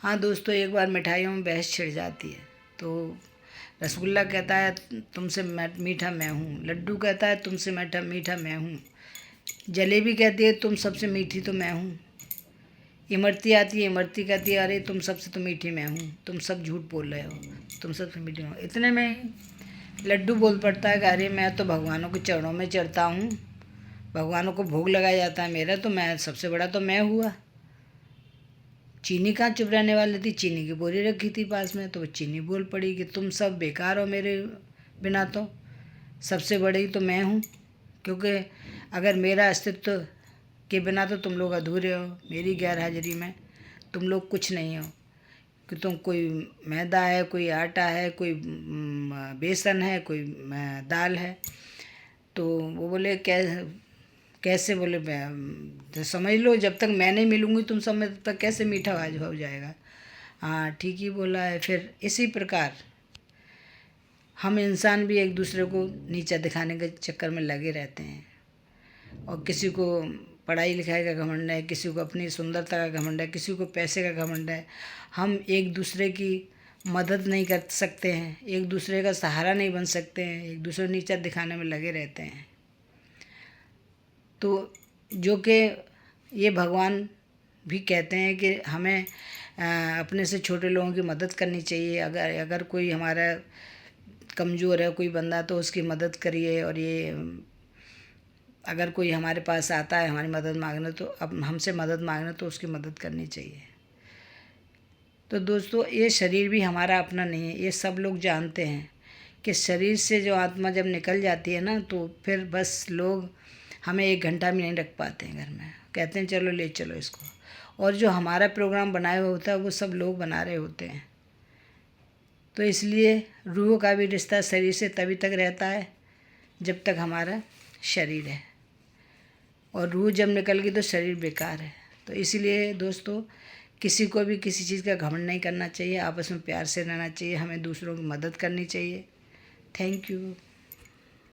हाँ दोस्तों, एक बार मिठाइयों में बहस छिड़ जाती है। तो रसगुल्ला कहता है तुमसे मीठा मैं हूँ, लड्डू कहता है तुमसे मीठा मैं हूँ, जलेबी कहती है तुम सबसे मीठी तो मैं हूँ, इमरती आती है, इमरती कहती है अरे तुम सबसे तो मीठी मैं हूँ, तुम सब झूठ बोल रहे हो, तुम सबसे मीठी हो। इतने में लड्डू बोल पड़ता है कि अरे मैं तो भगवानों के चरणों में चढ़ता हूँ, भगवानों को भोग लगाया जाता है मेरा, तो मैं सबसे बड़ा तो मैं हुआ। चीनी कहाँ चुप रहने वाली थी, चीनी की बोरी रखी थी पास में, तो वो चीनी बोल पड़ी कि तुम सब बेकार हो मेरे बिना, तो सबसे बड़ी तो मैं हूँ, क्योंकि अगर मेरा अस्तित्व के बिना तो तुम लोग अधूरे हो, मेरी गैर हाजिरी में तुम लोग कुछ नहीं हो, कि तुम कोई मैदा है, कोई आटा है, कोई बेसन है, कोई दाल है। तो वो बोले कैसे बोले तो समझ लो जब तक मैं नहीं मिलूँगी तुम सब में तब तक कैसे मीठा आज हो जाएगा। हाँ ठीक ही बोला है। फिर इसी प्रकार हम इंसान भी एक दूसरे को नीचा दिखाने के चक्कर में लगे रहते हैं, और किसी को पढ़ाई लिखाई का घमंड है, किसी को अपनी सुंदरता का घमंड है, किसी को पैसे का घमंड है। हम एक दूसरे की मदद नहीं कर सकते हैं, एक दूसरे का सहारा नहीं बन सकते हैं, एक दूसरे को नीचा दिखाने में लगे रहते हैं। तो जो कि ये भगवान भी कहते हैं कि हमें अपने से छोटे लोगों की मदद करनी चाहिए। अगर कोई हमारा कमज़ोर है कोई बंदा तो उसकी मदद करिए, और ये अगर कोई हमारे पास आता है हमारी मदद मांगने, तो अब हमसे मदद मांगने तो उसकी मदद करनी चाहिए। तो दोस्तों, ये शरीर भी हमारा अपना नहीं है, ये सब लोग जानते हैं कि शरीर से जो आत्मा जब निकल जाती है ना, तो फिर बस लोग हमें 1 घंटा भी नहीं रख पाते हैं घर में, कहते हैं चलो ले चलो इसको, और जो हमारा प्रोग्राम बनाया हुआ होता है वो सब लोग बना रहे होते हैं। तो इसलिए रूह का भी रिश्ता शरीर से तभी तक रहता है जब तक हमारा शरीर है, और रूह जब निकल गई तो शरीर बेकार है। तो इसीलिए दोस्तों, किसी को भी किसी चीज़ का घमंड नहीं करना चाहिए, आपस में प्यार से रहना चाहिए, हमें दूसरों की मदद करनी चाहिए। Thank you.